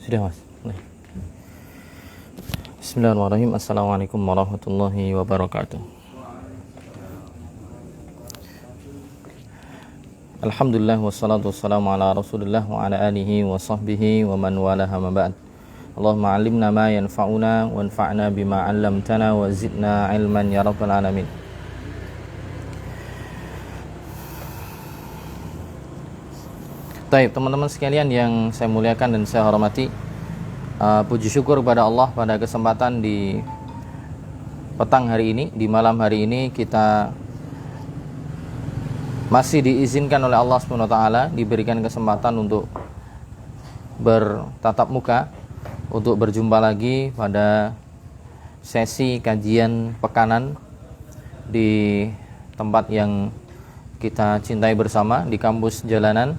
Sudah mas. Bismillahirrahmanirrahim. Assalamualaikum warahmatullahi wabarakatuh. Alhamdulillah wassalatu wassalamu ala rasulillah wa ala alihi wa sahbihi wa man walaha ma ba'd. Allahumma alimna ma yanfa'una wanfa'na bima 'allamtana wa zidna ilman ya rabbal alamin. Baik, teman-teman sekalian yang saya muliakan dan saya hormati, puji syukur kepada Allah pada kesempatan di petang hari ini, di malam hari ini kita masih diizinkan oleh Allah SWT, diberikan kesempatan untuk bertatap muka, untuk berjumpa lagi pada sesi kajian pekanan di tempat yang kita cintai bersama, di kampus Jalanan,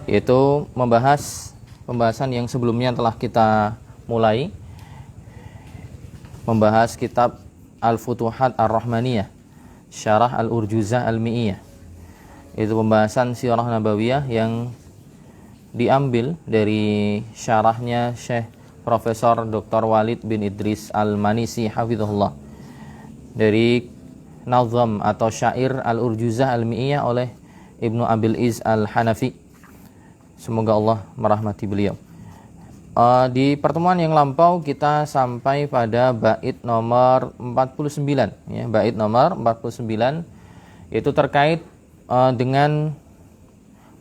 yaitu membahas pembahasan yang sebelumnya telah kita mulai, membahas kitab Al-Futuhat Ar-Rahmaniyah Syarah Al-Urjuzah Al-Mi'iyah. Itu pembahasan sirah nabawiyah yang diambil dari syarahnya Syekh Profesor Dr. Walid bin Idris Al-Manisi hafizahullah, dari nazam atau syair Al-Urjuzah Al-Mi'iyah oleh Ibnu Abil Iz Al-Hanafi. Semoga Allah merahmati beliau. Di pertemuan yang lampau kita sampai pada bait nomor 49, ya, bait nomor 49, yaitu terkait dengan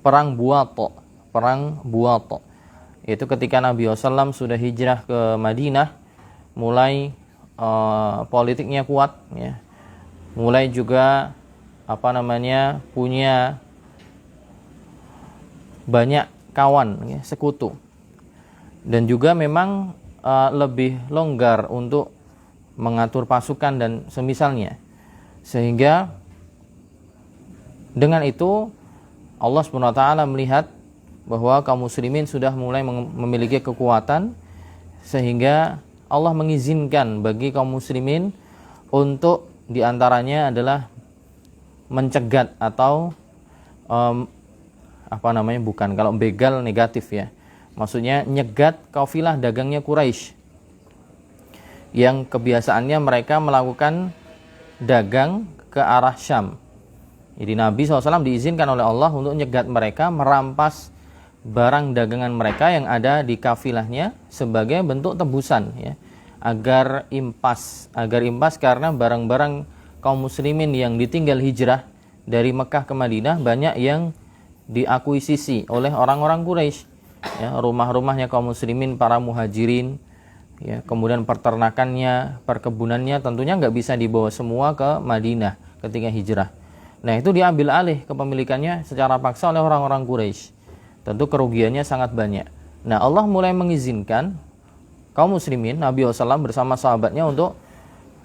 perang Buato. Perang Buato, yaitu ketika Nabi SAW sudah hijrah ke Madinah, mulai politiknya kuat, ya, mulai juga punya banyak kawan, ya, sekutu. Dan juga memang lebih longgar untuk mengatur pasukan dan semisalnya. Sehingga dengan itu Allah SWT melihat bahwa kaum muslimin sudah mulai memiliki kekuatan, sehingga Allah mengizinkan bagi kaum muslimin untuk diantaranya adalah mencegat atau bukan, kalau begal negatif, ya, maksudnya nyegat kafilah dagangnya Quraisy yang kebiasaannya mereka melakukan dagang ke arah Syam. Jadi Nabi SAW diizinkan oleh Allah untuk nyegat mereka, merampas barang dagangan mereka yang ada di kafilahnya sebagai bentuk tebusan, ya, agar impas karena barang-barang kaum muslimin yang ditinggal hijrah dari Mekah ke Madinah banyak yang diakuisisi oleh orang-orang Quraisy. Ya, rumah-rumahnya kaum muslimin, para muhajirin, ya, kemudian peternakannya, perkebunannya tentunya nggak bisa dibawa semua ke Madinah ketika hijrah. Nah, itu diambil alih kepemilikannya secara paksa oleh orang-orang Quraisy. Tentu kerugiannya sangat banyak. Nah, Allah mulai mengizinkan kaum muslimin, Nabi SAW bersama sahabatnya untuk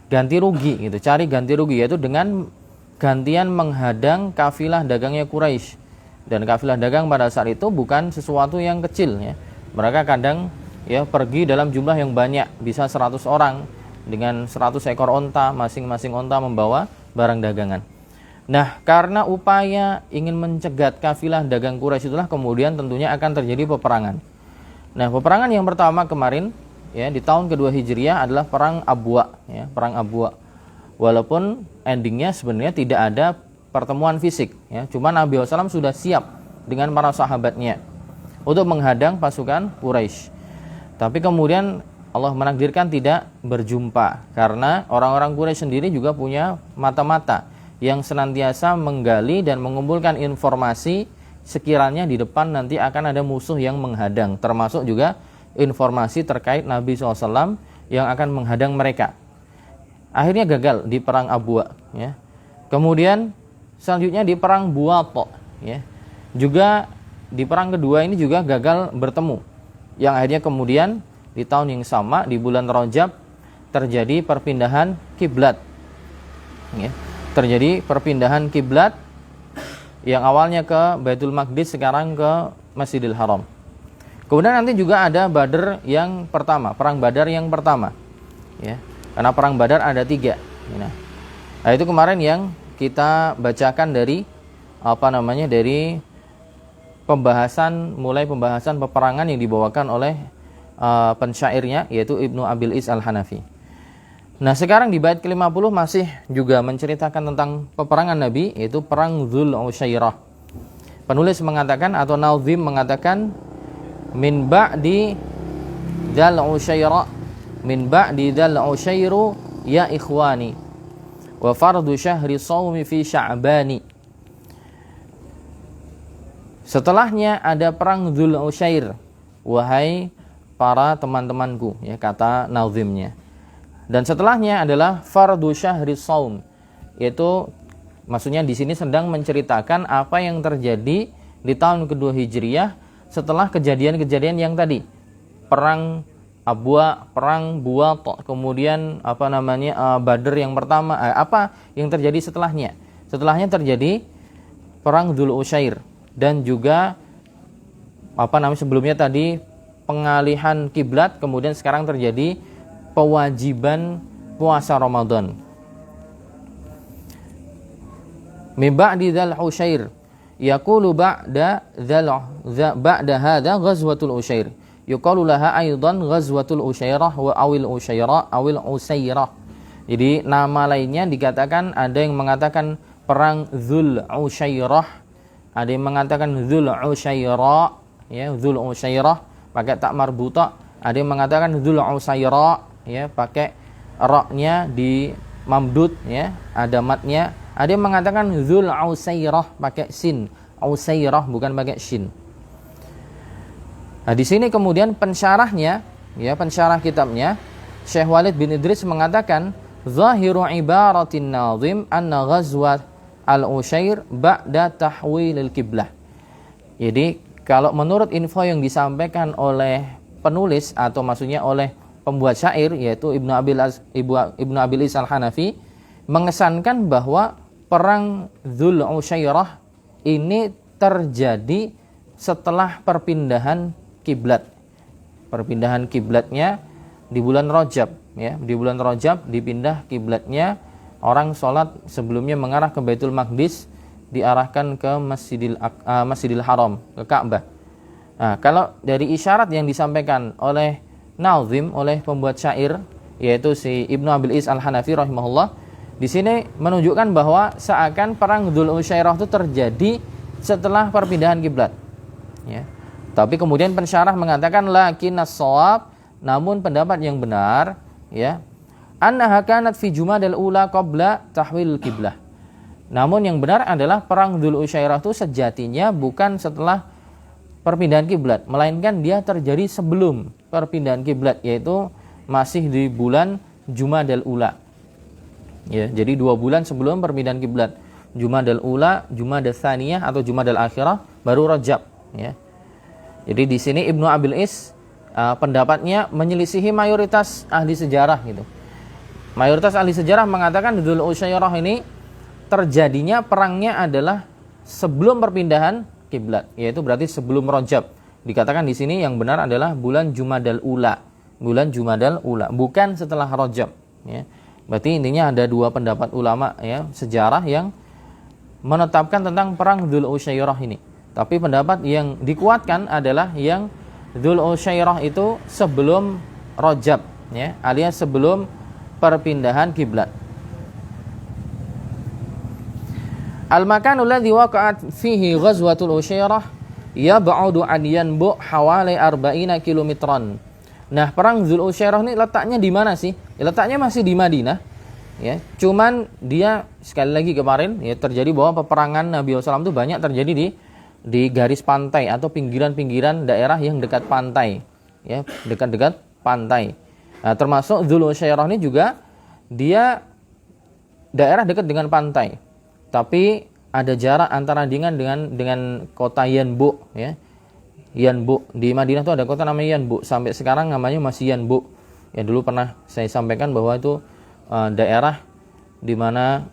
ganti rugi, gitu, cari ganti rugi, yaitu dengan gantian menghadang kafilah dagangnya Quraisy. Dan kafilah dagang pada saat itu bukan sesuatu yang kecil, ya. Mereka kadang, ya, pergi dalam jumlah yang banyak, bisa 100 orang dengan 100 ekor onta, masing-masing onta membawa barang dagangan. Nah, karena upaya ingin mencegat kafilah dagang Quraisy itulah kemudian tentunya akan terjadi peperangan. Nah, peperangan yang pertama kemarin, ya, di tahun kedua Hijriah adalah perang Abwa, ya, perang Abwa. Walaupun endingnya sebenarnya tidak ada pertemuan fisik, ya, cuma Nabi SAW sudah siap dengan para sahabatnya untuk menghadang pasukan Quraisy. Tapi kemudian Allah menakdirkan tidak berjumpa, karena orang-orang Quraisy sendiri juga punya mata-mata yang senantiasa menggali dan mengumpulkan informasi sekiranya di depan nanti akan ada musuh yang menghadang, termasuk juga informasi terkait Nabi SAW yang akan menghadang mereka. Akhirnya gagal di perang Abwa, ya. Kemudian selanjutnya di perang Buato, ya. Juga di perang kedua ini juga gagal bertemu. Yang akhirnya kemudian di tahun yang sama, di bulan Rajab, terjadi perpindahan kiblat, ya. Terjadi perpindahan kiblat yang awalnya ke Baitul Maqdis, sekarang ke Masjidil Haram. Kemudian nanti juga ada Badar yang pertama, perang Badar yang pertama, ya. Karena perang Badar ada 3. Nah, itu kemarin yang kita bacakan dari dari mulai pembahasan peperangan yang dibawakan oleh pensyairnya, yaitu Ibnu Abil Is Al-Hanafi. Nah, sekarang di bait ke-50 masih juga menceritakan tentang peperangan Nabi, yaitu perang Dzul Usyairah. Penulis mengatakan atau Nazim mengatakan min ba'di dzal usyairah, min ba'di dzal usyairu ya ikhwani wa fardu syahri shaumi fi sya'bani. Setelahnya ada perang Dzul Usyair, wahai para teman-temanku, ya, kata nazimnya. Dan setelahnya adalah fardu syahri shaum, yaitu maksudnya di sini sedang menceritakan apa yang terjadi di tahun kedua Hijriyah setelah kejadian-kejadian yang tadi. Perang Abwa, perang Buat, kemudian Badr yang pertama, apa yang terjadi setelahnya? Setelahnya terjadi perang Dzul Usyair dan juga sebelumnya tadi pengalihan kiblat, kemudian sekarang terjadi pewajiban puasa Ramadan. Min ba'di dzal usyair yaqulu ba'da hadza ghazwatul usyair yuqalu laha aidan ghazwatul usyairah wa awil usyairah awil usairah. Jadi nama lainnya dikatakan, ada yang mengatakan perang Dzul Usyairah, ada yang mengatakan Dzul Usyairah, ya, Dzul Usyairah pakai tak marbuta, ada yang mengatakan Dzul Usairah, ya, pakai ra-nya di mamdud, ya, ada matnya. Ada yang mengatakan Dzul Usairah pakai sin, Usairah bukan pakai shin. Nah, di sini kemudian pensyarahnya, ya, pensyarah kitabnya Syekh Walid bin Idris mengatakan zahiru ibaratin nazim anna ghazwat al-Usyair ba'da tahwilil qiblah. Jadi kalau menurut info yang disampaikan oleh penulis atau maksudnya oleh pembuat syair, yaitu Ibnu Abil Is Al-Hanafi, mengesankan bahwa perang Dzul Usyairah ini terjadi setelah perpindahan kiblat. Perpindahan kiblatnya di bulan Rajab, ya, di bulan Rajab dipindah kiblatnya, orang sholat sebelumnya mengarah ke Baitul Maqdis, diarahkan ke Masjidil Haram, ke Ka'bah. Nah, kalau dari isyarat yang disampaikan oleh nazim, oleh pembuat syair, yaitu si Ibnu Abil Is Al-Hanafi rahimahullah, di sini menunjukkan bahwa seakan perang Dzul Usyairah itu terjadi setelah perpindahan kiblat, ya. Tapi kemudian pensyarah mengatakan lakinnas shawab, namun pendapat yang benar, ya, annaha kanat fi Jumadal ula qabla tahwil qiblah. Namun yang benar adalah perang Dzul Usyairah itu sejatinya bukan setelah perpindahan kiblat, melainkan dia terjadi sebelum perpindahan kiblat, yaitu masih di bulan Jumadal ula. Ya, jadi 2 bulan sebelum perpindahan kiblat. Jumadal ula, Jumadal tsaniyah atau Jumadal akhirah, baru Rajab, ya. Jadi di sini Ibnu Abil Is pendapatnya menyelisihi mayoritas ahli sejarah gitu. Mayoritas ahli sejarah mengatakan Dzul Usyairah ini terjadinya perangnya adalah sebelum perpindahan kiblat, yaitu berarti sebelum Rajab. Dikatakan di sini yang benar adalah bulan Jumadal ula. Bulan Jumadal ula, bukan setelah Rajab, ya. Berarti intinya ada 2 pendapat ulama, ya, sejarah yang menetapkan tentang perang Dzul Usyairah ini. Tapi pendapat yang dikuatkan adalah yang Dzul Usyairah itu sebelum Rajab, ya, alias sebelum perpindahan kiblat. Al-makanu alladhi waqa'at fihi ghazwatul Usyairah yab'udu an yanbu' hawali 40 kilometran. Nah, perang Dzul Usyairah ini letaknya di mana sih? Ya, letaknya masih di Madinah, ya. Cuman dia sekali lagi kemarin, ya, terjadi bahwa peperangan Nabi SAW itu banyak terjadi di garis pantai atau pinggiran-pinggiran daerah yang dekat pantai, ya, dekat-dekat pantai. Nah, termasuk Dzul Usyairah ini juga dia daerah dekat dengan pantai, tapi ada jarak antara dengan kota Yanbu, ya. Yanbu di Madinah itu ada kota namanya Yanbu, sampai sekarang namanya masih Yanbu. Ya, dulu pernah saya sampaikan bahwa itu daerah di mana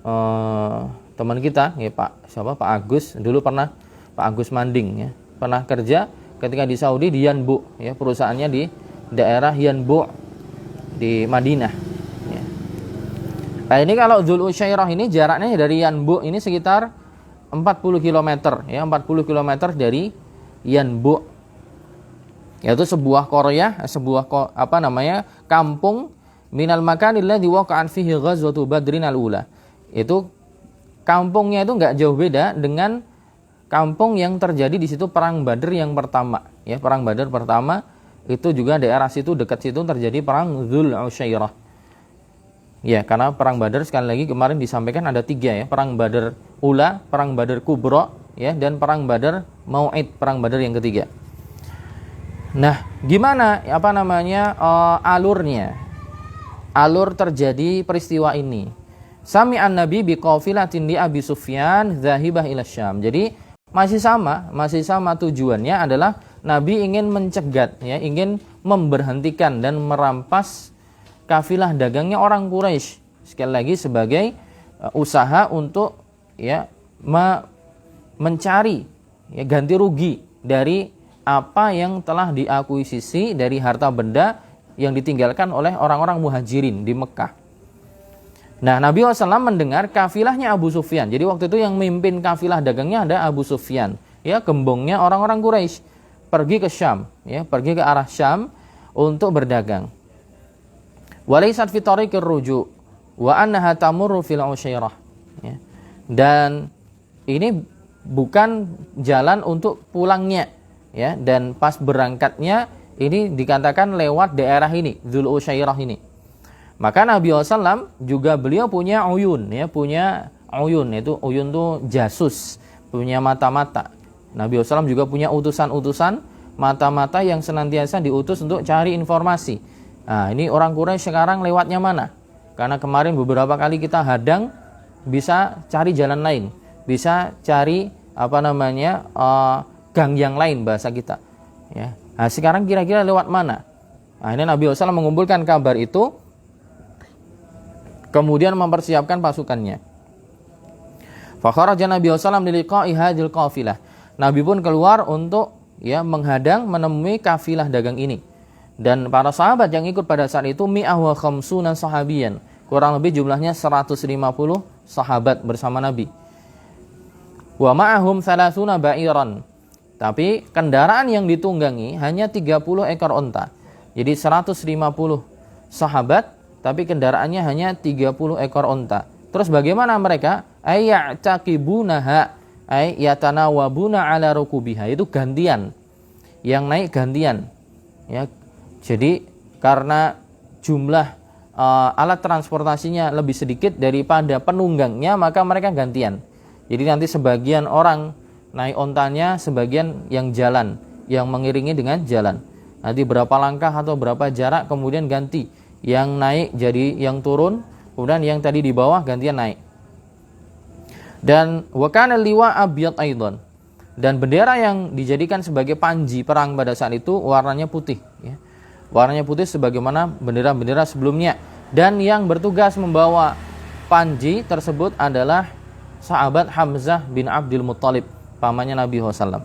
teman kita, ya, Pak Agus dulu pernah, Pak Agus Manding, ya, pernah kerja ketika di Saudi di Yanbu, ya, perusahaannya di daerah Yanbu di Madinah, ya. Nah, ini kalau Dzul Usyairah ini jaraknya dari Yanbu ini sekitar 40 km, ya, 40 km dari yanbu, yaitu sebuah qaryah, kampung minal makanil ladzi waqa'at fihi ghazwatu badrin al-ula. Itu kampungnya itu enggak jauh beda dengan kampung yang terjadi di situ perang Badr yang pertama, ya, perang Badr pertama itu juga daerah situ, dekat situ terjadi perang Dzul Usyairah. Ya, karena perang Badr sekali lagi kemarin disampaikan ada 3 ya, perang Badr Ula, perang Badr Kubra, ya, dan perang Badr Mau'id, perang Badr yang ketiga. Nah, gimana alurnya? Alur terjadi peristiwa ini. Sami'an Nabi biqafilatin li Abi Sufyan dzahibah ila Syam. Jadi masih sama tujuannya adalah Nabi ingin mencegat, ya, ingin memberhentikan dan merampas kafilah dagangnya orang Quraisy. Sekali lagi sebagai usaha untuk, ya, mencari, ya, ganti rugi dari apa yang telah diakuisisi dari harta benda yang ditinggalkan oleh orang-orang muhajirin di Mekah. Nah, Nabi SAW mendengar kafilahnya Abu Sufyan. Jadi waktu itu yang memimpin kafilah dagangnya ada Abu Sufyan, ya, gembongnya orang-orang Quraisy, pergi ke Syam, ya, pergi ke arah Syam untuk berdagang. Walaysat fi tariqir ruju' wa annaha tamurru fil Usyairah, ya. Dan ini bukan jalan untuk pulangnya, ya, dan pas berangkatnya ini dikatakan lewat daerah ini, Dzul Usyairah ini. Maka Nabi SAW juga beliau punya uyun, ya, punya uyun, itu uyun tuh jasus, punya mata-mata. Nabi SAW juga punya utusan-utusan mata-mata yang senantiasa diutus untuk cari informasi. Nah, ini orang Quraisy sekarang lewatnya mana? Karena kemarin beberapa kali kita hadang, bisa cari jalan lain, bisa cari gang yang lain bahasa kita, ya. Nah, sekarang kira-kira lewat mana? Nah, ini Nabi SAW mengumpulkan kabar itu, kemudian mempersiapkan pasukannya. Fa kharaja Nabi SAW liliqa'i hadhil qafilah. Nabi pun keluar untuk, ya, menghadang menemui kafilah dagang ini. Dan para sahabat yang ikut pada saat itu mi'ah wa khamsuna sahabiyan. Kurang lebih jumlahnya 150 sahabat bersama Nabi. Wa ma'ahum 30 ba'iran. Tapi kendaraan yang ditunggangi hanya 30 ekor unta. Jadi 150 sahabat, tapi kendaraannya hanya 30 ekor unta. Terus bagaimana mereka? Ayya'taqibunaha, yatanawabuna ala rukubiha. Itu gantian. Yang naik gantian. Ya. Jadi karena jumlah alat transportasinya lebih sedikit daripada penunggangnya, maka mereka gantian. Jadi nanti sebagian orang naik ontanya, sebagian yang jalan, yang mengiringi dengan jalan. Nanti berapa langkah atau berapa jarak kemudian ganti. Yang naik jadi yang turun, kemudian yang tadi di bawah gantian naik. Dan wa kana liwa abyad aidan. Dan bendera yang dijadikan sebagai panji perang pada saat itu warnanya putih, ya. Warnanya putih sebagaimana bendera-bendera sebelumnya. Dan yang bertugas membawa panji tersebut adalah sahabat Hamzah bin Abdul Muttalib, pamannya Nabi SAW.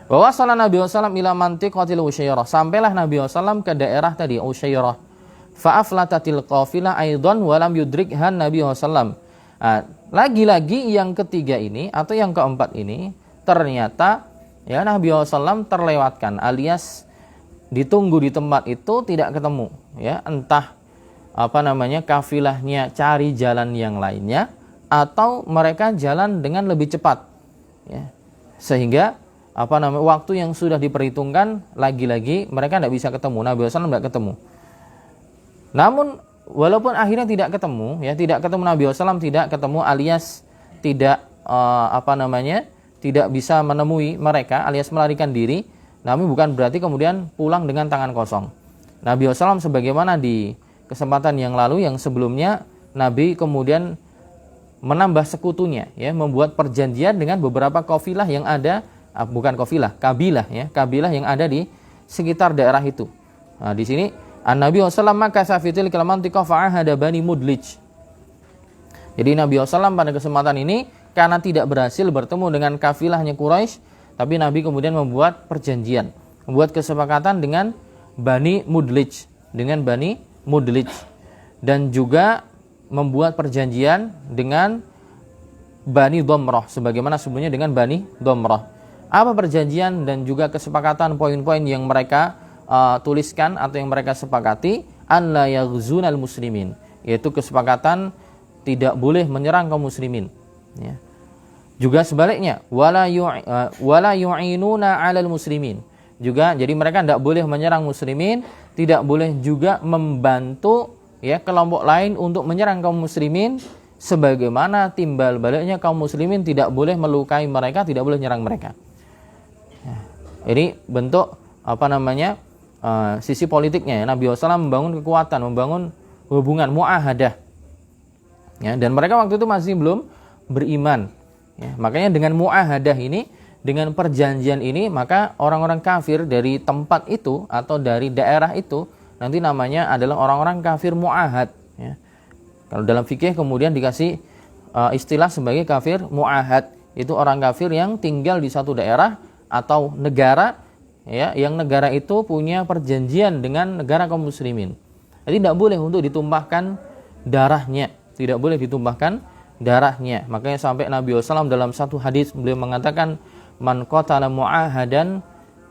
Wa wasala Nabi SAW ila mantiqatil Usyairah. Sampailah Nabi SAW ke daerah tadi Usyairah. Fa'aflatatil qafilah aidan wa lam yudrikhan Nabi SAW. Lagi-lagi yang ketiga ini atau yang keempat ini ternyata, ya, Nabi SAW terlewatkan, alias ditunggu di tempat itu tidak ketemu, ya, entah kafilahnya cari jalan yang lainnya atau mereka jalan dengan lebih cepat, ya, sehingga waktu yang sudah diperhitungkan lagi-lagi mereka tidak bisa ketemu, Nabi SAW tidak ketemu. Namun walaupun akhirnya tidak ketemu, ya, tidak ketemu, Nabi SAW tidak ketemu, alias tidak tidak bisa menemui mereka, alias melarikan diri. Namun bukan berarti kemudian pulang dengan tangan kosong. Nabi SAW sebagaimana di kesempatan yang lalu, yang sebelumnya, Nabi kemudian menambah sekutunya, ya, membuat perjanjian dengan beberapa kafilah yang ada, kabilah, ya, kabilah yang ada di sekitar daerah itu. Nah, di sini Nabi SAW maka safitil kalamantiqah fa'ahada bani Mudlij. Jadi Nabi SAW pada kesempatan ini karena tidak berhasil bertemu dengan kafilahnya Quraisy, tapi Nabi kemudian membuat perjanjian, membuat kesepakatan dengan Bani Mudlij, dan juga membuat perjanjian dengan Bani Dhamrah, sebagaimana sebelumnya dengan Bani Dhamrah. Apa perjanjian dan juga kesepakatan poin-poin yang mereka tuliskan atau yang mereka sepakati? An la yaghzunal muslimin, yaitu kesepakatan tidak boleh menyerang kaum muslimin, ya. Juga sebaliknya, wala yu'inuna 'alal muslimin. Juga jadi mereka tidak boleh menyerang muslimin, tidak boleh juga membantu, ya, kelompok lain untuk menyerang kaum muslimin, sebagaimana timbal baliknya kaum muslimin tidak boleh melukai mereka, tidak boleh menyerang mereka. Ini bentuk sisi politiknya, ya. Nabi SAW membangun kekuatan, membangun hubungan muahadah, ya, dan mereka waktu itu masih belum beriman. Ya, makanya dengan muahadah ini, dengan perjanjian ini, maka orang-orang kafir dari tempat itu atau dari daerah itu nanti namanya adalah orang-orang kafir muahad. Ya. Kalau dalam fikih kemudian dikasih istilah sebagai kafir muahad, itu orang kafir yang tinggal di satu daerah atau negara, ya, yang negara itu punya perjanjian dengan negara kaum muslimin. Jadi tidak boleh untuk ditumpahkan darahnya, tidak boleh ditumpahkan darahnya. Makanya sampai Nabi SAW dalam satu hadis beliau mengatakan, man qatala mu'ahadan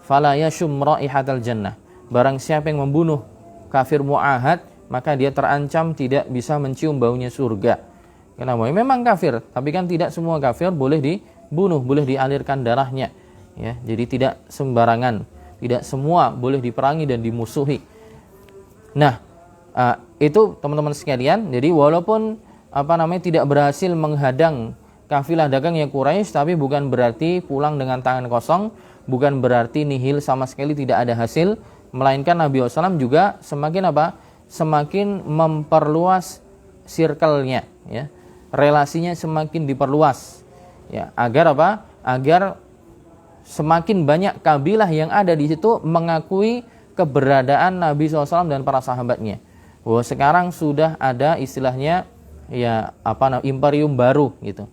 fala yashum raihatal jannah. Barang siapa yang membunuh kafir mu'ahad, maka dia terancam tidak bisa mencium baunya surga. Kenapa? Memang kafir, tapi kan tidak semua kafir boleh dibunuh, boleh dialirkan darahnya, ya. Jadi tidak sembarangan, tidak semua boleh diperangi dan dimusuhi. Nah, itu teman-teman sekalian. Jadi walaupun tidak berhasil menghadang kafilah dagangnya Quraisy, tapi bukan berarti pulang dengan tangan kosong, bukan berarti nihil sama sekali tidak ada hasil, melainkan Nabi SAW juga semakin memperluas circle-nya, ya. Relasinya semakin diperluas, ya, agar semakin banyak kabilah yang ada di situ mengakui keberadaan Nabi SAW dan para sahabatnya. Bahwa sekarang sudah ada istilahnya, ya, imperium baru gitu.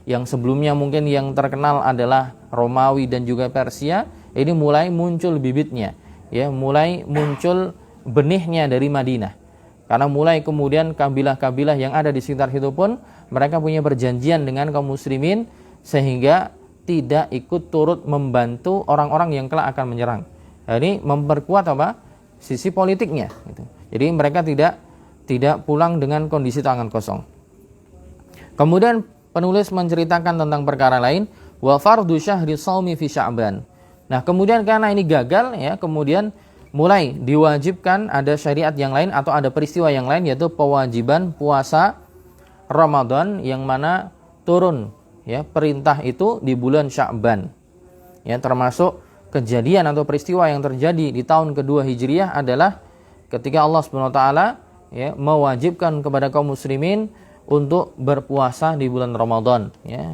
Yang sebelumnya mungkin yang terkenal adalah Romawi dan juga Persia, ini mulai muncul bibitnya, ya, mulai muncul benihnya dari Madinah. Karena mulai kemudian kabilah-kabilah yang ada di sekitar situ pun mereka punya perjanjian dengan kaum muslimin, sehingga tidak ikut turut membantu orang-orang yang kelak akan menyerang. Nah, ini memperkuat sisi politiknya gitu. Jadi mereka tidak pulang dengan kondisi tangan kosong. Kemudian penulis menceritakan tentang perkara lain, wa fardu syahri shaumi fi Sya'ban. Nah, kemudian karena ini gagal, ya, kemudian mulai diwajibkan ada syariat yang lain atau ada peristiwa yang lain, yaitu pewajiban puasa Ramadan yang mana turun, ya, perintah itu di bulan Sya'ban. Ya, termasuk kejadian atau peristiwa yang terjadi di tahun kedua Hijriah adalah ketika Allah SWT, ya, mewajibkan kepada kaum muslimin untuk berpuasa di bulan Ramadan, ya.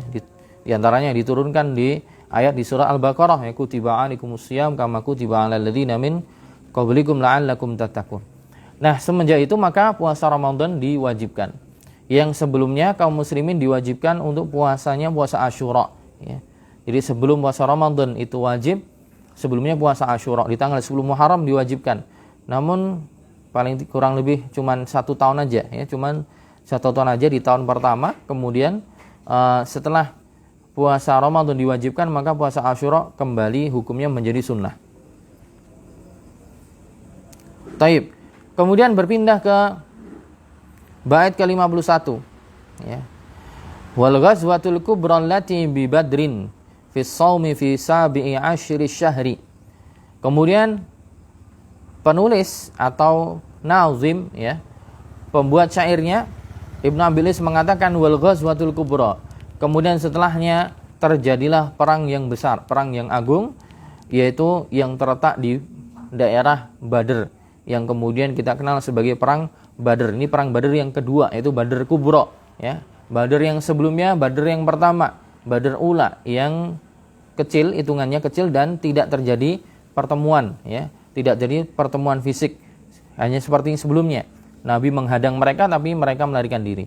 Di antaranya diturunkan di ayat di surah Al-Baqarah, ya, kutiba alaikumusiyam kama kutiba alal ladzina min qablikum la'allakum tattaqun. Nah, semenjak itu maka puasa Ramadan diwajibkan. Yang sebelumnya kaum muslimin diwajibkan untuk puasanya puasa Asyura, ya. Jadi sebelum puasa Ramadan itu wajib, sebelumnya puasa Asyura di tanggal 10 Muharram diwajibkan. Namun paling kurang lebih cuman 1 tahun aja, ya, cuman 1 tahun aja di tahun pertama. Kemudian setelah puasa Ramadan diwajibkan, maka puasa Asyura kembali hukumnya menjadi sunnah. Taib. Kemudian berpindah ke bait ke-51, ya. Wal ghazwatul kubra allati bi Badrin fi shaumi fi sabi'i asyri syahri. Kemudian penulis atau nazim, ya, pembuat syairnya Ibnu Abilis mengatakan wal ghazwatul kubra. Kemudian setelahnya terjadilah perang yang besar, perang yang agung, yaitu yang terletak di daerah Badr, yang kemudian kita kenal sebagai perang Badr. Ini perang Badr yang kedua, yaitu Badr Kubra, ya. Badr yang sebelumnya, Badr yang pertama, Badr Ula yang kecil, hitungannya kecil dan tidak terjadi pertemuan, ya. Tidak jadi pertemuan fisik. Hanya seperti sebelumnya. Nabi menghadang mereka tapi mereka melarikan diri.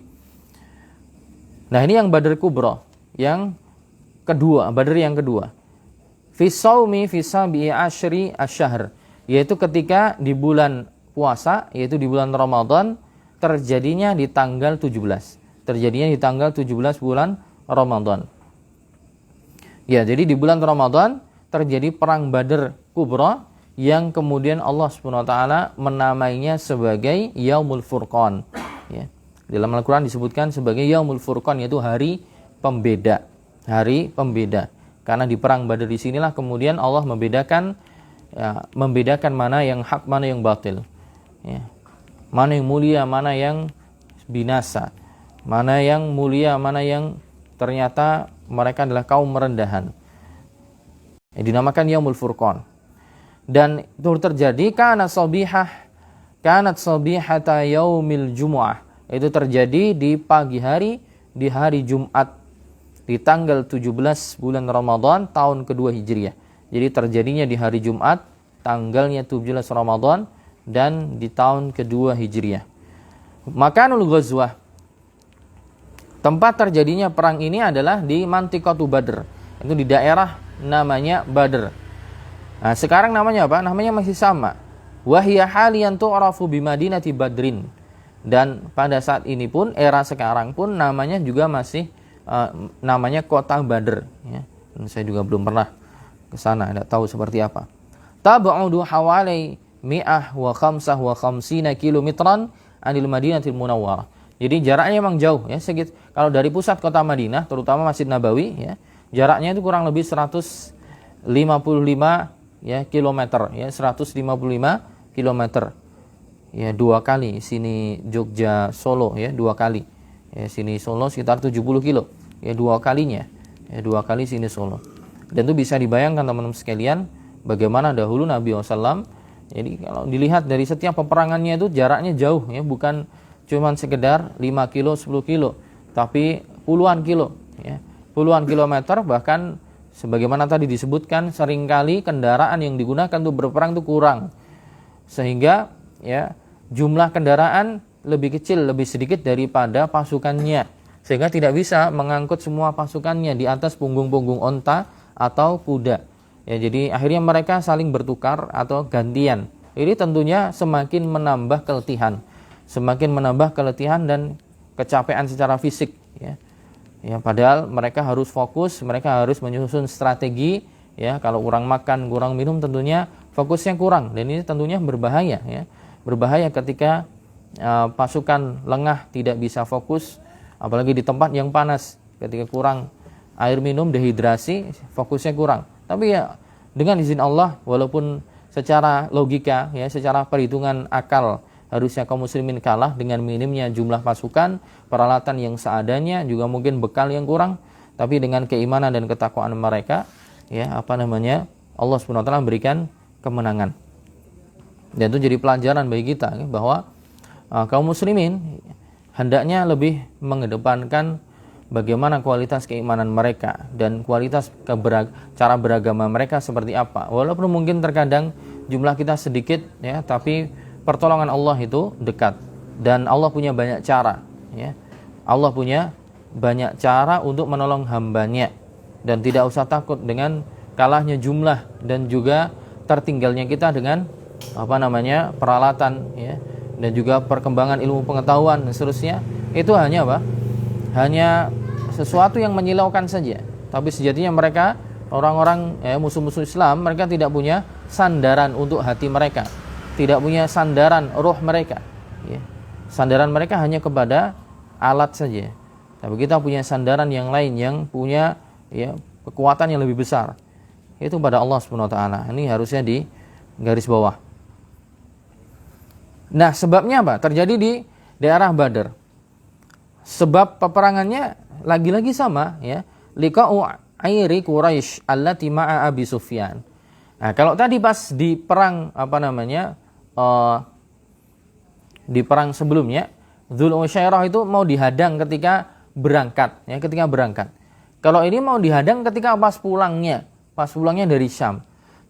Nah, ini yang Badr Kubra, yang kedua, Badr yang kedua. Fi shaumi fi sabi'i asyri asy-syahr, yaitu ketika di bulan puasa, yaitu di bulan Ramadan, terjadinya di tanggal 17. Terjadinya di tanggal 17 bulan Ramadan. Ya, jadi di bulan Ramadan terjadi perang Badar Kubra yang kemudian Allah Subhanahu wa taala menamainya sebagai Yaumul Furqan. Ya. Dalam Al-Qur'an disebutkan sebagai Yaumul Furqan, yaitu hari pembeda. Hari pembeda. Karena di perang Badar di sinilah kemudian Allah membedakan mana yang hak, mana yang batil. Ya. Mana yang mulia, mana yang binasa. Mana yang mulia, mana yang ternyata mereka adalah kaum merendahan. Dinamakan Yaumul Furqan. Dan itu terjadi kanat sabihata yaumil jumu'ah. Itu terjadi di pagi hari, di hari Jumat, di tanggal 17 bulan Ramadan tahun kedua Hijriah. Jadi terjadinya di hari Jumat, tanggalnya 17 Ramadan dan di tahun kedua Hijriah. Makanul ghazwah, tempat terjadinya perang ini adalah di Mantiqatu Badr. Itu di daerah namanya Badr. Nah, sekarang namanya apa? Namanya masih sama. Wahiyya haliyan tu'rafu bimadinati Badrin. Dan pada saat ini pun, era sekarang pun namanya juga masih namanya kota Badr. Ya. Dan saya juga belum pernah ke sana, tidak tahu seperti apa. Tab'udu hawalai mi'ah wa khamsah wa khamsina kilometran anil Madinatil Munawwarah. Jadi jaraknya memang jauh ya, kalau dari pusat kota Madinah, terutama Masjid Nabawi ya, jaraknya itu kurang lebih 155 ya kilometer ya, 155 kilometer. Ya, 2 kali sini Jogja Solo ya, 2 kali. Ya, sini Solo sekitar 70 kilo. Ya, 2 kalinya. Ya, 2 kali sini Solo. Dan itu bisa dibayangkan teman-teman sekalian bagaimana dahulu Nabi SAW. Jadi kalau dilihat dari setiap peperangannya itu jaraknya jauh ya, bukan cuman sekedar 5 kilo, 10 kilo, tapi puluhan kilo ya. Puluhan kilometer, bahkan sebagaimana tadi disebutkan seringkali kendaraan yang digunakan untuk berperang itu kurang. Sehingga ya jumlah kendaraan lebih kecil, lebih sedikit daripada pasukannya. Sehingga tidak bisa mengangkut semua pasukannya di atas punggung-punggung onta atau kuda. Ya, jadi akhirnya mereka saling bertukar atau gantian. Ini tentunya semakin menambah keletihan. Semakin menambah keletihan dan kecapean secara fisik ya. Ya, padahal mereka harus fokus, mereka harus menyusun strategi ya. Kalau kurang makan, kurang minum tentunya fokusnya kurang, dan ini tentunya berbahaya ya. Berbahaya ketika pasukan lengah, tidak bisa fokus, apalagi di tempat yang panas. Ketika kurang air minum, dehidrasi, fokusnya kurang. Tapi ya dengan izin Allah, walaupun secara logika ya, secara perhitungan akal harusnya kaum muslimin kalah dengan minimnya jumlah pasukan, peralatan yang seadanya, juga mungkin bekal yang kurang, tapi dengan keimanan dan ketakwaan mereka ya, Allah Subhanahu wa taala memberikan kemenangan. Dan itu jadi pelajaran bagi kita ya, bahwa kaum muslimin hendaknya lebih mengedepankan bagaimana kualitas keimanan mereka dan kualitas cara beragama mereka seperti apa. Walaupun mungkin terkadang jumlah kita sedikit ya, tapi pertolongan Allah itu dekat, dan Allah punya banyak cara ya. Allah punya banyak cara untuk menolong hambanya, dan tidak usah takut dengan kalahnya jumlah dan juga tertinggalnya kita dengan peralatan ya, dan juga perkembangan ilmu pengetahuan dan seterusnya. Itu hanya hanya sesuatu yang menyilaukan saja. Tapi sejatinya mereka, orang-orang musuh-musuh Islam, mereka tidak punya sandaran untuk hati mereka, tidak punya sandaran roh mereka ya. Sandaran mereka hanya kepada alat saja. Tapi kita punya sandaran yang lain, yang punya ya kekuatan yang lebih besar, itu pada Allah Subhanahu wa taala. Ini harusnya di garis bawah. Nah, sebabnya apa? Terjadi di daerah Badar. Sebab peperangannya lagi-lagi sama ya, liqa'u airi Quraisy allati ma'a Abi Sufyan. Nah, kalau tadi pas di perang di perang sebelumnya, Dzul Usyairah itu mau dihadang ketika berangkat ya, Kalau ini mau dihadang ketika pas pulangnya dari Syam.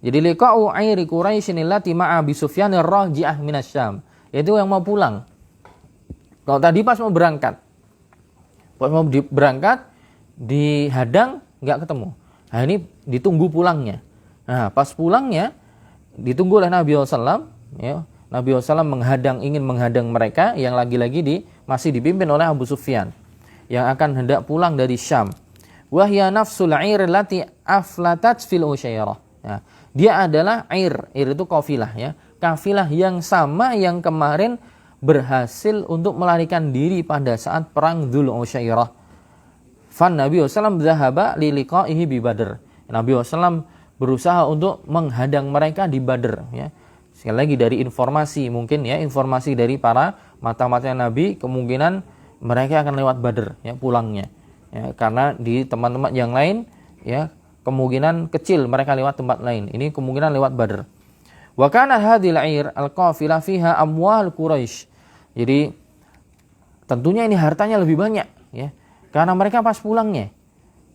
Jadi liqa'u airi Quraisy allati ma'a Abi Sufyan ar-raji'ah minas Syam, yaitu yang mau pulang. Kalau tadi pas mau berangkat dihadang, nggak ketemu. Nah, ini ditunggu pulangnya. Nah, pas pulangnya ditunggu oleh Nabi SAW ya. Nabi SAW ingin menghadang mereka yang lagi-lagi masih dipimpin oleh Abu Sufyan yang akan hendak pulang dari Syam. wa hiya nafsul 'ir allati aflatat fil usyairah. Ya, dia adalah 'ir itu kafilah ya. Kafilah yang sama yang kemarin berhasil untuk melarikan diri pada saat perang Dzul Usyairah. Fan Nabi sallallahu dzahaba li liqa'ihi bi Badr. Nabi sallallahu berusaha untuk menghadang mereka di Badr ya. Sekali lagi dari informasi mungkin ya, informasi dari para mata-matanya Nabi, kemungkinan mereka akan lewat Badr ya pulangnya. Ya, karena di teman-teman yang lain ya kemungkinan kecil mereka lewat tempat lain. Ini kemungkinan lewat Badr. Wa kana hadhil 'ir al-qafilah fiha amwal Quraisy. Jadi tentunya ini hartanya lebih banyak ya. Karena mereka pas pulangnya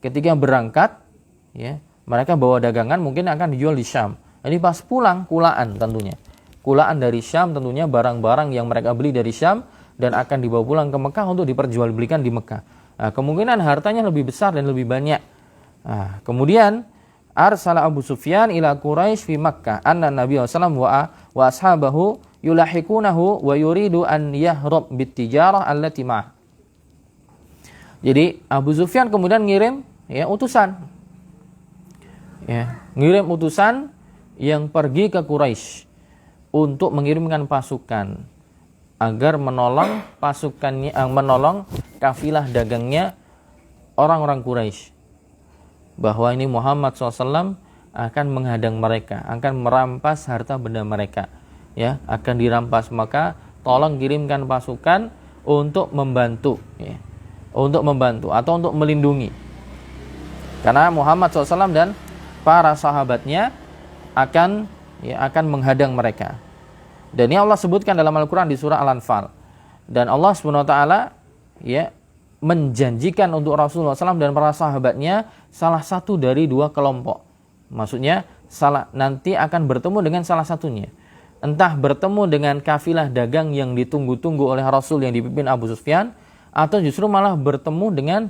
ketika berangkat ya, mereka bawa dagangan mungkin akan dijual di Syam. Jadi pas pulang kulaan tentunya. Kulaan dari Syam tentunya barang-barang yang mereka beli dari Syam dan akan dibawa pulang ke Mekah untuk diperjualbelikan di Mekah. Nah, kemungkinan hartanya lebih besar dan lebih banyak. Nah, kemudian arsala Abu Sufyan ila Quraisy fi Makkah anna Nabi sallallahu wa ashabahu yulahikunahu wa yuridu an yahrab bit-tijarah allati ma'ah. Jadi Abu Sufyan kemudian ngirim ya utusan. Ya, ngirim utusan yang pergi ke Quraisy untuk mengirimkan pasukan agar menolong pasukannya, menolong kafilah dagangnya orang-orang Quraisy. Bahwa ini Muhammad SAW akan menghadang mereka, akan merampas harta benda mereka, ya, akan dirampas. Maka tolong kirimkan pasukan untuk membantu, ya, untuk membantu atau untuk melindungi. Karena Muhammad SAW dan para sahabatnya akan menghadang mereka. Dan ini Allah sebutkan dalam Al-Quran di surah Al-Anfal. Dan Allah SWT ya menjanjikan untuk Rasulullah SAW dan para sahabatnya salah satu dari dua kelompok. Maksudnya nanti akan bertemu dengan salah satunya. Entah bertemu dengan kafilah dagang yang ditunggu-tunggu oleh Rasul yang dipimpin Abu Sufyan, atau justru malah bertemu dengan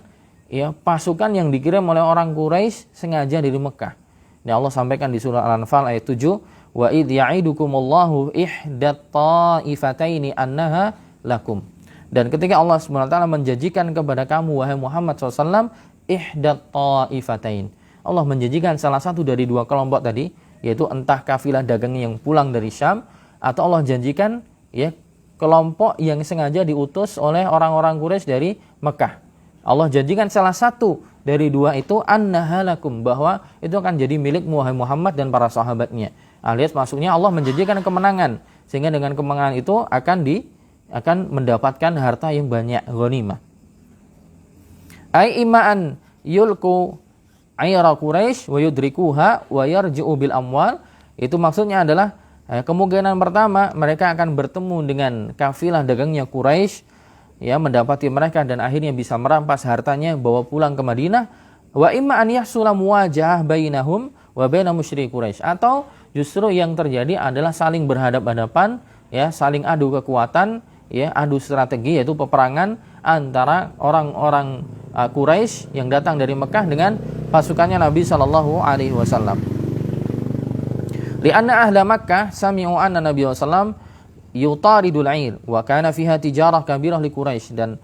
ya pasukan yang dikirim oleh orang Quraisy sengaja dari Mekah. Ini Allah sampaikan di surah Al-Anfal ayat 7, wa idh ya'idukumullahu ihdat ta'ifataini annaha lakum. Dan ketika Allah SWT menjanjikan kepada kamu wahai Muhammad SAW ihdat ta'ifatain, Allah menjanjikan salah satu dari dua kelompok tadi, yaitu entah kafilah dagang yang pulang dari Syam, atau Allah janjikan ya kelompok yang sengaja diutus oleh orang-orang Quraisy dari Mekah. Allah janjikan salah satu dari dua itu annaha lakum, bahwa itu akan jadi milik Muhammad dan para sahabatnya. Alias maksudnya Allah menjanjikan kemenangan, sehingga dengan kemenangan itu akan mendapatkan harta yang banyak, ghanimah. Ai ima'an yulku ayra Quraisy wa yudrikuha wa yarji'u bil amwal. Itu maksudnya adalah kemungkinan pertama mereka akan bertemu dengan kafilah dagangnya Quraisy, ya, mendapati mereka dan akhirnya bisa merampas hartanya, bawa pulang ke Madinah. Wa imma an yahsula muwajahah bainahum wa baina musyrik Quraisy, atau justru yang terjadi adalah saling berhadap-hadapan, ya, saling adu kekuatan, ya, adu strategi, yaitu peperangan antara orang-orang Quraisy yang datang dari Mekah dengan pasukannya Nabi sallallahu alaihi wasallam. Lianna ahla Makkah sami'u anna Nabi sallallahu alaihi wasallam yutaridul 'ir wa kana fiha tijarah kabirah li Quraisy. Dan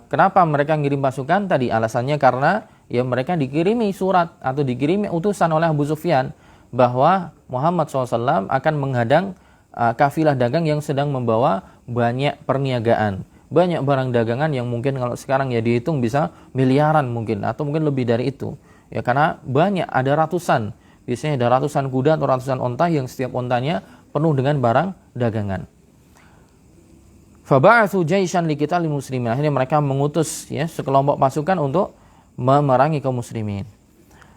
kenapa mereka ngirim pasukan tadi? Alasannya karena ya mereka dikirimi surat atau dikirimi utusan oleh Abu Sufyan bahwa Muhammad SAW akan menghadang kafilah dagang yang sedang membawa banyak perniagaan, banyak barang dagangan yang mungkin kalau sekarang ya dihitung bisa miliaran mungkin, atau mungkin lebih dari itu. Ya, karena banyak, ada ratusan, biasanya ada ratusan kuda atau ratusan onta yang setiap ontanya penuh dengan barang dagangan. Faba'atsu jaishan liqitalil muslimin. Akhirnya mereka mengutus ya sekelompok pasukan untuk memerangi kaum muslimin.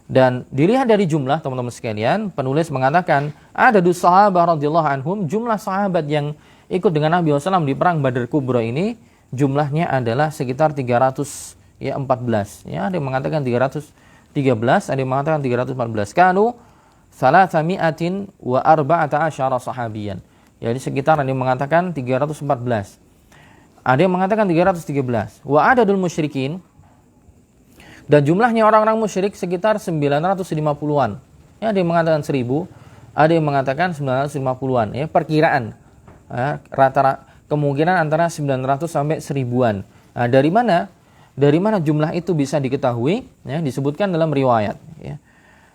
Dan dilihat dari jumlah, teman-teman sekalian, penulis mengatakan ada sahabat radhiyallahu anhum, jumlah sahabat yang ikut dengan Nabi SAW di perang Badr Kubra ini jumlahnya adalah sekitar 314. Ya, ada yang mengatakan 313, ada yang mengatakan 314. Kanu salasami'atin wa arba'ata asyara sahabiyan. Jadi sekitar ada yang mengatakan 314. Ada yang mengatakan 313. Wa adadul musyrikin, dan jumlahnya orang-orang musyrik sekitar 950-an. Ya, ada yang mengatakan 1000, ada yang mengatakan 950-an, ya, perkiraan. Ya, rata-rata kemungkinan antara 900 sampai 1000-an. Nah, dari mana? Dari mana jumlah itu bisa diketahui? Ya, disebutkan dalam riwayat. Ya.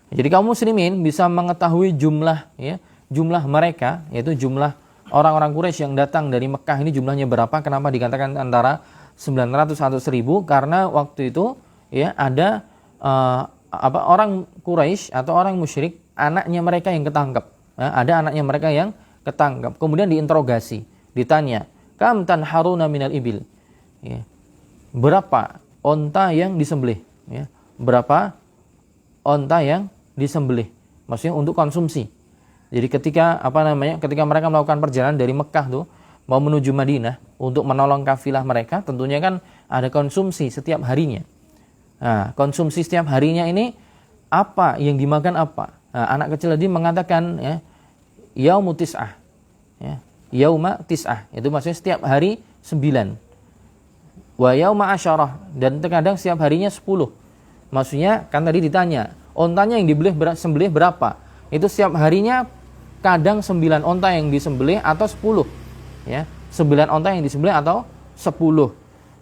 Jadi kaum muslimin bisa mengetahui jumlah, ya, jumlah mereka, yaitu jumlah orang-orang Quraisy yang datang dari Mekah ini jumlahnya berapa? Kenapa dikatakan antara 900 atau 1000? Karena waktu itu ya ada orang Quraisy atau orang musyrik, anaknya mereka yang ketangkep. Ya, ada anaknya mereka yang ketangkep. Kemudian diinterogasi, ditanya, "Kam tanharuna minal ibil?" Ya. Berapa onta yang disembelih? Ya. Berapa onta yang disembelih? Maksudnya untuk konsumsi. Jadi ketika ketika mereka melakukan perjalanan dari Mekah tuh mau menuju Madinah untuk menolong kafilah mereka, tentunya kan ada konsumsi setiap harinya. Nah, konsumsi setiap harinya ini apa yang dimakan apa? Nah, anak kecil tadi mengatakan ya, yaumu tis'ah. Ya, yauma tis'ah. Itu maksudnya setiap hari 9. Wa yauma asyarah, dan terkadang setiap harinya 10. Maksudnya kan tadi ditanya, ontanya yang sembelih berapa? Itu setiap harinya kadang 9 onta yang disembelih atau 10. Ya, 9 onta yang disembelih atau 10.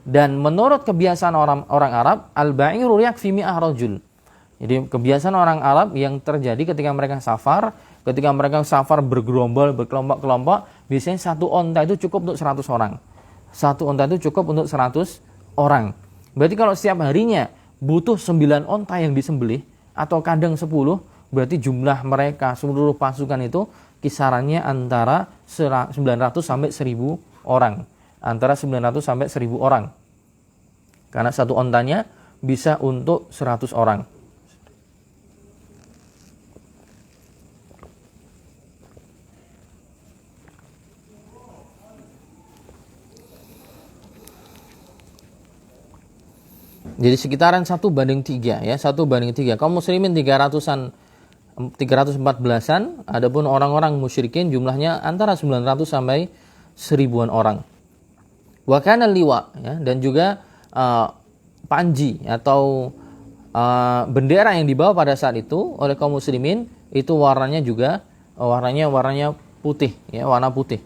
Dan menurut kebiasaan orang Arab, al-ba'iru yakfi mi'ah rajul. Jadi kebiasaan orang Arab yang terjadi ketika mereka safar bergerombol, berkelompok-kelompok, biasanya satu onta itu cukup untuk 100 orang. Satu onta itu cukup untuk 100 orang. Berarti kalau setiap harinya butuh 9 onta yang disembelih atau kadang 10, berarti jumlah mereka seluruh pasukan itu kisarannya antara 900 sampai 1000 orang. Antara 900 sampai 1000 orang. Karena satu ontanya bisa untuk 100 orang. Jadi sekitaran 1:3 ya, 1:3. Kaum muslimin 314-an, adapun orang-orang musyrikin jumlahnya antara 900 sampai 1000-an orang. Wa kana liwa ya, dan juga panji atau bendera yang dibawa pada saat itu oleh kaum muslimin itu warnanya juga warnanya putih ya, warna putih.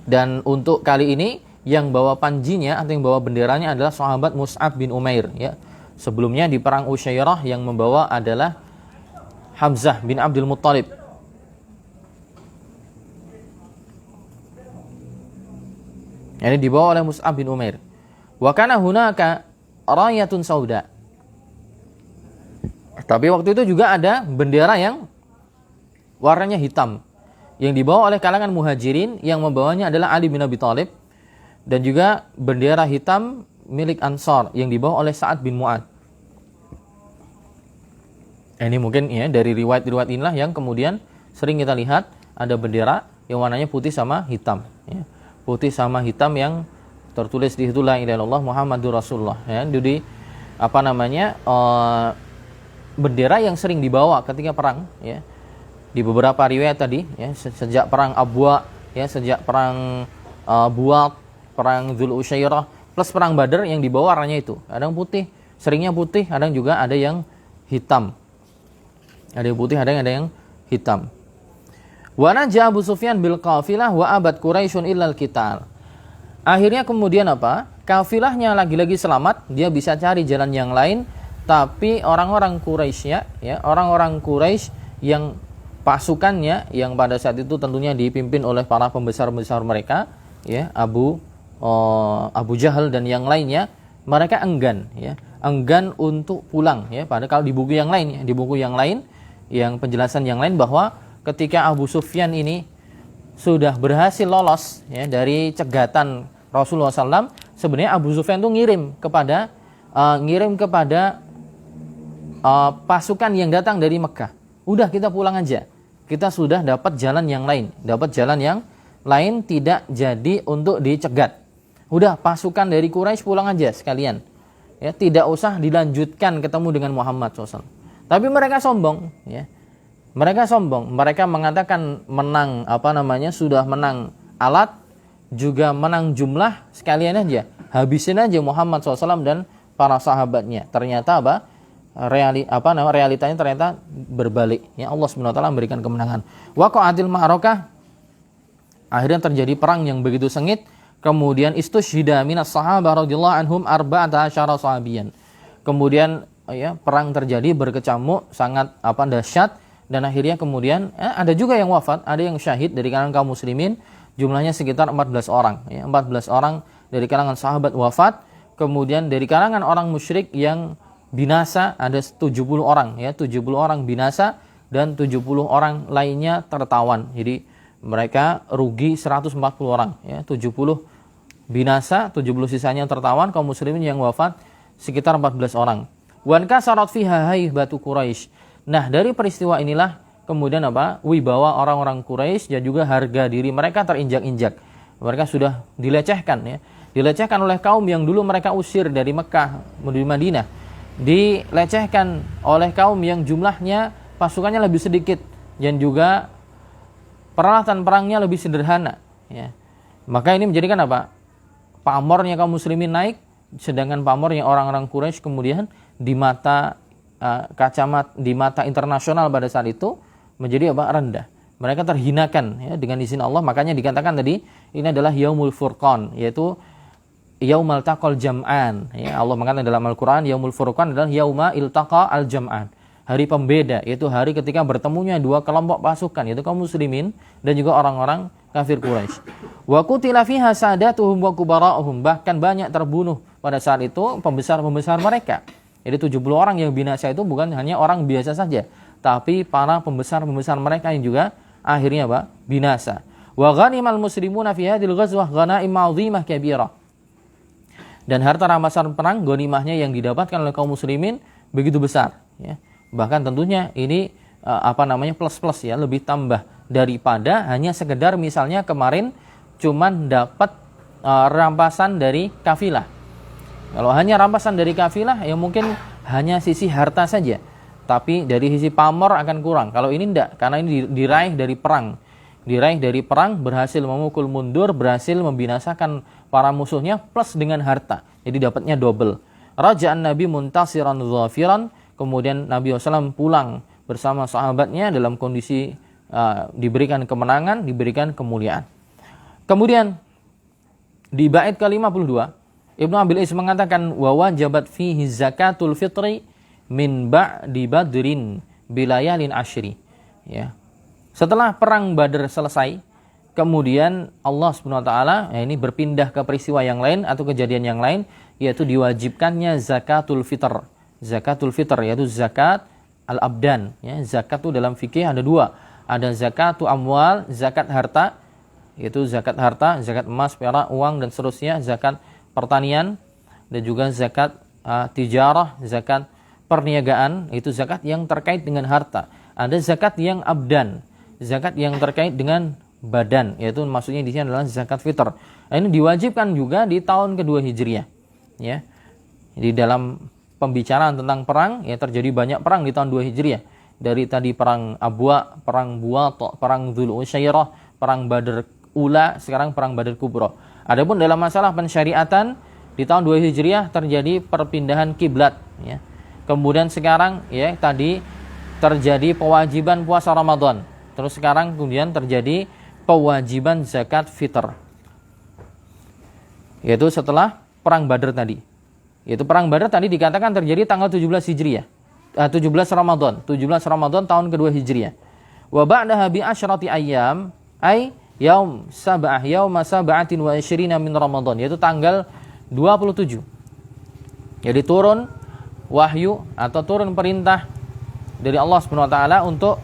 Dan untuk kali ini yang bawa panjinya atau yang bawa benderanya adalah sahabat Mus'ab bin Umair ya. Sebelumnya di perang Usyairah yang membawa adalah Hamzah bin Abdul Muttalib. Ini dibawa oleh Mus'ab bin Umair. Wa kana hunaka rayatun sauda. Tapi waktu itu juga ada bendera yang warnanya hitam yang dibawa oleh kalangan muhajirin, yang membawanya adalah Ali bin Abi Thalib. Dan juga bendera hitam milik Ansar yang dibawa oleh Sa'ad bin Mu'ad. Ini mungkin ya dari riwayat-riwayat inilah yang kemudian sering kita lihat ada bendera yang warnanya putih sama hitam. Ya. Putih sama hitam yang tertulis di situ la ilaha illallah Muhammadur Rasulullah. Ya. Jadi bendera yang sering dibawa ketika perang. Ya. Di beberapa riwayat tadi, ya, sejak perang Abwa, ya, sejak perang Buat, perang Dzul Usyairah plus perang Badar yang dibawa warnanya itu. Kadang putih, seringnya putih, kadang juga ada yang hitam. Ada yang putih, ada yang hitam. Wa naja Abu Sufyan bil qafilah wa abad Quraisyun illal qital. Akhirnya kemudian apa? Kafilahnya lagi-lagi selamat, dia bisa cari jalan yang lain, tapi orang-orang Quraisy ya, orang-orang Quraisy yang pasukannya yang pada saat itu tentunya dipimpin oleh para pembesar-pembesar mereka, ya, Abu Jahal dan yang lainnya, mereka enggan untuk pulang ya. Padahal kalau di buku yang lain yang penjelasan yang lain bahwa ketika Abu Sufyan ini sudah berhasil lolos ya dari cegatan Rasulullah SAW, sebenarnya Abu Sufyan itu ngirim kepada pasukan yang datang dari Mekah. Udah, kita pulang aja. Kita sudah dapat jalan yang lain, tidak jadi untuk dicegat. Udah, pasukan dari Quraisy pulang aja sekalian. Ya, tidak usah dilanjutkan ketemu dengan Muhammad SAW. Tapi mereka sombong, ya. Mereka mengatakan menang sudah menang alat, juga menang jumlah, sekalian aja habisin aja Muhammad SAW dan para sahabatnya. Ternyata realitanya ternyata berbalik. Ya, Allah SWT memberikan kemenangan. Waqa'atil ma'arakah, akhirnya terjadi perang yang begitu sengit. Kemudian istusyhida minas sahabah radhiyallahu anhum 14 sahabiyan. Kemudian ya, perang terjadi berkecamuk sangat dahsyat, dan akhirnya kemudian ada juga yang wafat, ada yang syahid dari kalangan kaum muslimin, jumlahnya sekitar 14 orang ya, 14 orang dari kalangan sahabat wafat. Kemudian dari kalangan orang musyrik yang binasa ada 70 orang ya, 70 orang binasa dan 70 orang lainnya tertawan. Jadi mereka rugi 140 orang ya, 70 binasa, 70 sisanya tertawan, kaum muslimin yang wafat sekitar 14 orang. Wan kasarat fiha haibatu Quraisy. Nah, dari peristiwa inilah kemudian wibawa orang-orang Quraisy dan juga harga diri mereka terinjak-injak. Mereka sudah dilecehkan ya. Dilecehkan oleh kaum yang dulu mereka usir dari Mekah menuju Madinah. Dilecehkan oleh kaum yang jumlahnya pasukannya lebih sedikit dan juga peralatan perangnya lebih sederhana ya. Maka ini menjadikan pamornya kaum muslimin naik, sedangkan pamornya orang-orang Quraisy kemudian di mata di mata internasional pada saat itu menjadi rendah. Mereka terhinakan ya dengan izin Allah. Makanya dikatakan tadi ini adalah Yaumul Furqan, yaitu Yaumal Taqal Jam'an ya. Allah mengatakan dalam Al-Qur'an Yaumul Furqan adalah Yauma Iltaqa Al-Jam'an, hari pembeda, yaitu hari ketika bertemunya dua kelompok pasukan, yaitu kaum muslimin dan juga orang-orang kafir Quraisy. Wa qutila fiha sadatuhum wa kubara'uhum, bahkan banyak terbunuh pada saat itu pembesar-pembesar mereka. Jadi 70 orang yang binasa itu bukan hanya orang biasa saja, tapi para pembesar-pembesar mereka yang juga akhirnya binasa. Wa ghanimal muslimuna fi hadhil ghazwah ghanaim 'azimah kabirah. Dan harta rampasan perang ghanimahnya yang didapatkan oleh kaum muslimin begitu besar ya. Bahkan tentunya ini plus-plus ya, lebih tambah daripada hanya sekedar misalnya kemarin cuman dapat rampasan dari kafilah. Kalau hanya rampasan dari kafilah ya mungkin hanya sisi harta saja, tapi dari sisi pamor akan kurang. Kalau ini enggak, karena ini diraih dari perang. Diraih dari perang, berhasil memukul mundur, berhasil membinasakan para musuhnya plus dengan harta. Jadi dapatnya double. Raja'an Nabi muntasiran zafiran, kemudian Nabi SAW pulang bersama sahabatnya dalam kondisi diberikan kemenangan, diberikan kemuliaan. Kemudian di bait ke-52 Ibnu Abil Is mengatakan wa wajabat fihi zakatul fitri min ba'di badrin bilayalin asyri ya. Setelah perang Badar selesai, kemudian Allah SWT ini berpindah ke peristiwa yang lain atau kejadian yang lain, yaitu diwajibkannya zakatul fitr. Zakatul fitr yaitu zakat al-abdan ya. Zakat itu dalam fikih ada dua. Ada zakatu amwal, zakat harta, yaitu zakat harta, zakat emas, perak, uang dan seterusnya, zakat pertanian, dan juga zakat tijarah, zakat perniagaan, itu zakat yang terkait dengan harta. Ada zakat yang abdan, zakat yang terkait dengan badan, yaitu maksudnya di sini adalah zakat fitr. Nah, ini diwajibkan juga di tahun kedua Hijriah ya. Di dalam pembicaraan tentang perang ya, terjadi banyak perang di tahun 2 Hijriah. Dari tadi perang Abwa, perang Buwato, perang Dzul Usyairah, perang Badar Ula, sekarang perang Badar Kubra. Adapun dalam masalah pensyariatan di tahun 2 Hijriah terjadi perpindahan kiblat ya. Kemudian sekarang ya tadi terjadi pewajiban puasa Ramadan. Terus sekarang kemudian terjadi pewajiban zakat fitr. Yaitu setelah perang Badar tadi. Yaitu perang Badar tadi dikatakan terjadi tanggal 17 Hijriah. 17 Ramadan tahun kedua Hijriah. Wa ba'daha bi asyrati ayyam ay yaum sab'atin wa isyrina min Ramadan, yaitu tanggal 27. Jadi turun wahyu atau turun perintah dari Allah Subhanahu wa taala untuk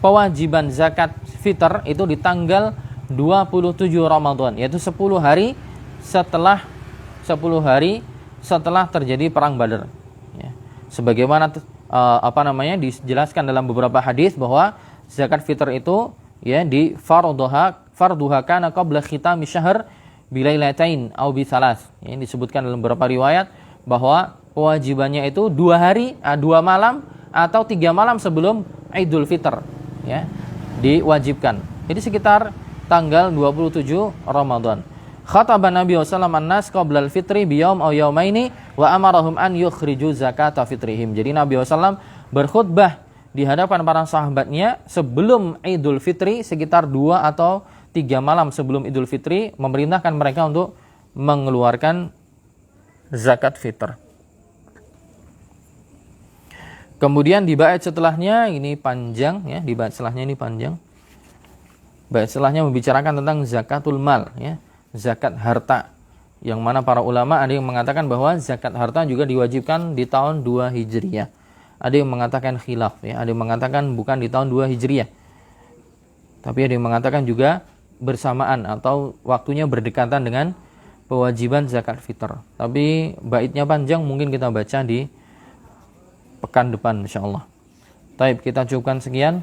pewajiban zakat fitr itu di tanggal 27 Ramadan, yaitu 10 hari setelah terjadi perang Badar. Ya. Sebagaimana dijelaskan dalam beberapa hadis bahwa zakat fitr itu ya di farduha kana qabla khitami syahr bilailatain aw bi thalas. Ya, disebutkan dalam beberapa riwayat bahwa kewajibannya itu 2 malam atau 3 malam sebelum Idul Fitr ya, diwajibkan. Jadi sekitar tanggal 27 Ramadan. Khataba Nabi sallallahu alaihi wasallam qabla al-fitri biyaum aw yaumaini wa amarahum an yukhriju zakata fitrihim. Jadi Nabi sallallahu berkhutbah di hadapan para sahabatnya sebelum Idul Fitri sekitar 2 atau 3 malam sebelum Idul Fitri memerintahkan mereka untuk mengeluarkan zakat fitr. Kemudian di bait setelahnya ini panjang ya, di bait setelahnya ini panjang. Bait setelahnya membicarakan tentang zakatul mal ya, zakat harta. Yang mana para ulama ada yang mengatakan bahwa zakat harta juga diwajibkan di tahun 2 Hijriah. Ada yang mengatakan khilaf ya, ada yang mengatakan bukan di tahun 2 Hijriah. Tapi ada yang mengatakan juga bersamaan atau waktunya berdekatan dengan kewajiban zakat fitr. Tapi baitnya panjang, mungkin kita baca di pekan depan insyaallah. Taib, kita cukupkan sekian.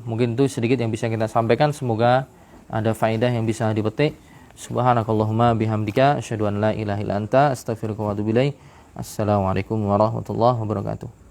Mungkin itu sedikit yang bisa kita sampaikan. Semoga ada faedah yang bisa dipetik. Subhanakallahumma bihamdika asyhadu an la ilaha illa anta astaghfiruka wa atubu ilaik. Assalamualaikum warahmatullahi wabarakatuh.